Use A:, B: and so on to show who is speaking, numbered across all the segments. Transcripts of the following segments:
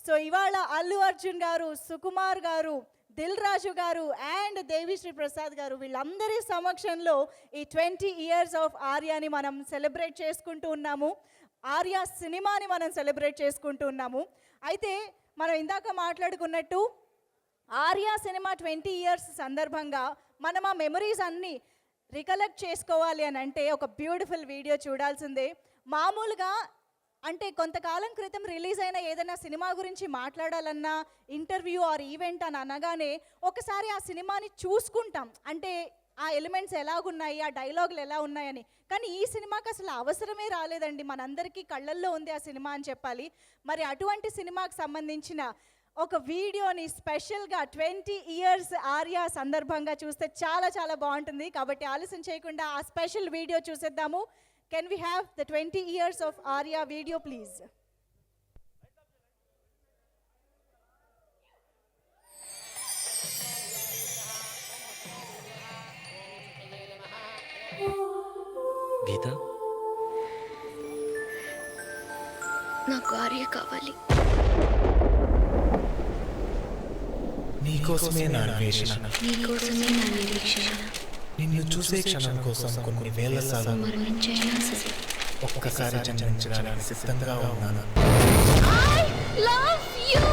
A: So ఇవాళ అల్లు అర్జున్ గారు, సుకుమార్ గారు, దిల్ రాజు గారు అండ్ దేవిశ్రీ ప్రసాద్ గారు వీళ్ళందరి సమక్షంలో ఈ 20 years ఆఫ్ ఆర్యాని మనం సెలబ్రేట్ చేసుకుంటూ ఉన్నాము. ఆర్యా సినిమాని మనం సెలబ్రేట్ చేసుకుంటూ ఉన్నాము. అయితే మనం ఇందాక మాట్లాడుకున్నట్టు ఆర్యా సినిమా 20 years సందర్భంగా మనం ఆ మెమరీస్ అన్నీ రికలెక్ట్ చేసుకోవాలి అని అంటే ఒక బ్యూటిఫుల్ వీడియో చూడాల్సిందే. మామూలుగా అంటే కొంతకాలం క్రితం రిలీజ్ అయిన ఏదైనా సినిమా గురించి మాట్లాడాలన్నా ఇంటర్వ్యూ ఆర్ ఈవెంట్ అని అనగానే ఒకసారి ఆ సినిమాని చూసుకుంటాం, అంటే ఆ ఎలిమెంట్స్ ఎలాగున్నాయి, ఆ డైలాగులు ఎలా ఉన్నాయని. కానీ ఈ సినిమాకి అసలు అవసరమే రాలేదండి, మనందరికీ కళ్ళల్లో ఉంది ఆ సినిమా అని చెప్పాలి. మరి అటువంటి సినిమాకి సంబంధించిన ఒక వీడియోని స్పెషల్గా 20 years ఆర్యా సందర్భంగా చూస్తే చాలా చాలా బాగుంటుంది. కాబట్టి ఆలస్యం చేయకుండా ఆ స్పెషల్ వీడియో చూసేద్దాము. Can we have the 20 years of Arya video please?
B: Geetha,
C: నాకు ఆర్య కావాలి.
D: నీకోసమే నా అన్వేషణ,
C: నీకోసమే నా నిరీక్షణ.
D: నిన్ను చూసే క్షణం కోసం కొన్ని వేల సార్లు
C: మరణించైనా సరే
D: ఒక్కసారి జన్మించడానికి సిద్ధంగా ఉన్నాను.
C: I love you.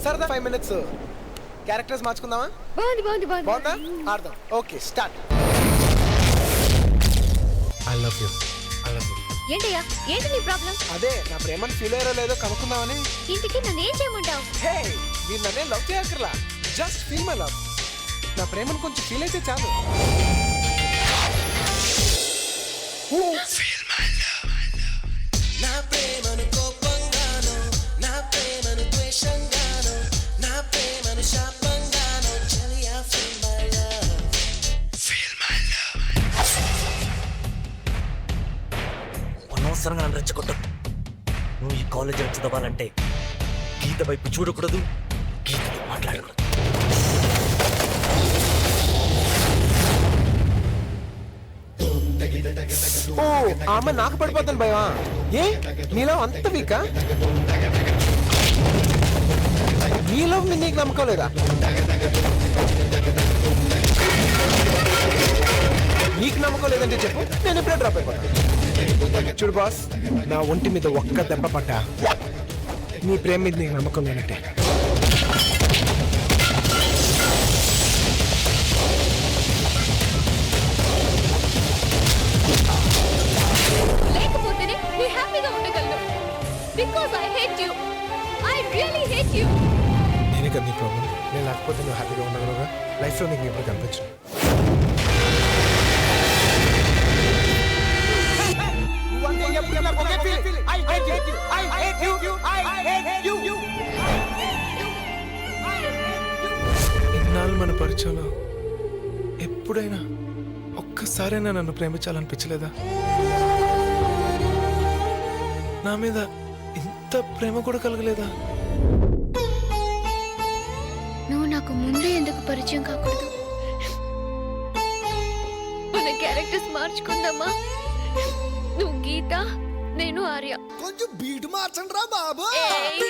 E: సరదా 5 minutes క్యారెక్టర్స్ మార్చుకుందామా? బాగుందా? ఆడదాం. Okay, start.
D: I love you, I love you.
C: ఏంటయ్యా, ఏంటి నీ ప్రాబ్లం?
E: అదే నా ప్రేమను ఫీల్ అయ్యారో లేదో కనుక్కుందామని.
C: ఇంటికి నన్ను ఏం చేయమంటావు?
E: హే, మీరు నన్నే లవ్ చేయక్కర్లా, జస్ట్ ఫీల్ మై లవ్. నా ప్రేమను కొంచెం ఫీల్ అయితే చాలు.
F: నా ప్రేమను కోపంగాను, నా ప్రేమను ద్వేషంగాను, నా ప్రేమను శాపంగాను, చలియా feel my love, feel my love.
B: అనవసరంగా నన్ను రెచ్చగొట్టు. నువ్వు ఈ కాలేజీలో చదవాలంటే గీత వైపు చూడకూడదు, గీతతో మాట్లాడకూడదు.
E: ఓ, ఆమె నాకు పడిపోతాను భయమా? ఏ నీలో అంత వీకా? నీలో నీకు నమ్మకం లేదా? నీకు నమ్మకం లేదంటే చెప్పు, నేను ఇప్పుడే డ్రాప్ అయిపోతాను. చూడు బాస్, నా ఒంటి మీద ఒక్క దెబ్బ పట్టా నీ ప్రేమ మీద నీకు నమ్మకం లేనట్టే.
C: లేకపోతేనే నీ హ్యాపీగా ఉండగలను. Because I hate you, I really hate you.
E: నేనే కదా నీ ప్రాబ్లం. నేను లేకపోతే నువ్వు హ్యాపీగా ఉండగలవుగా? లైఫ్లో నీకు ఎప్పుడు కనిపించు. ఇన్నాళ్ళు మన పరిచయంలో ఎప్పుడైనా ఒక్కసారైనా నన్ను ప్రేమించాలనిపించలేదా? నా మీద ఇంత ప్రేమ కూడా కలగలేదా?
C: నువ్వు నాకు ముందే ఎందుకు పరిచయం కాకూడదు? మన క్యారెక్టర్స్ మార్చుకుందామా? నువ్వు గీత, నేను ఆర్య.
F: కొంచెం బీట్ మార్చండి రా బాబు.
C: ఏయ్.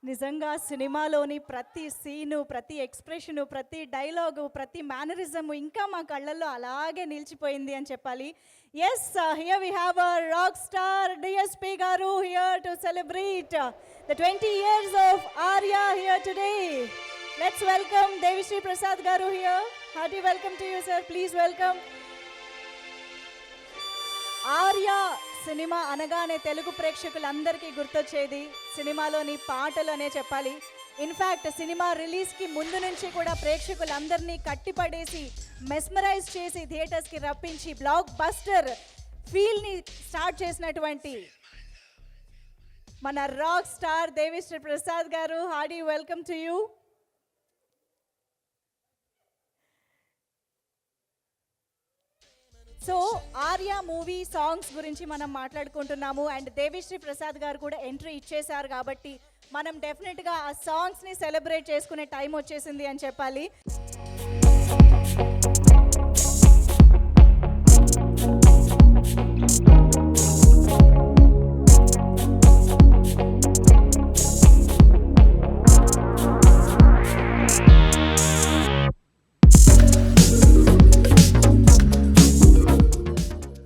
A: నిజంగా సినిమాలోని ప్రతి సీను, ప్రతి ఎక్స్ప్రెషను, ప్రతి డైలాగు, ప్రతి మేనరిజము ఇంకా మా కళ్ళల్లో అలాగే నిలిచిపోయింది అని చెప్పాలి. Yes, here we have a rock star DSP garu here to celebrate the 20 years of Arya here today. Let's welcome Devi Sri Prasad garu here. Hearty welcome to you sir, please welcome. Arya cinema అనగానే తెలుగు ప్రేక్షకులందరికీ గుర్తొచ్చేది సినిమాలోని పాటలు అనే చెప్పాలి. ఇన్ఫ్యాక్ట్ సినిమా రిలీజ్కి ముందు నుంచి కూడా ప్రేక్షకులందరినీ కట్టిపడేసి మెస్మరైజ్ చేసి థియేటర్స్కి రప్పించి బ్లాక్ బస్టర్ ఫీల్ని స్టార్ట్ చేసినటువంటి మన రాక్ స్టార్ దేవిశ్రీ ప్రసాద్ గారు, Hardy welcome to you. So Arya movie songs గురించి మనం మాట్లాడుకుంటున్నాము అండ్ దేవిశ్రీ ప్రసాద్ గారు కూడా ఎంట్రీ ఇచ్చేశారు కాబట్టి మనం డెఫినెట్గా ఆ సాంగ్స్ని సెలబ్రేట్ చేసుకునే టైం వచ్చేసింది అని చెప్పాలి.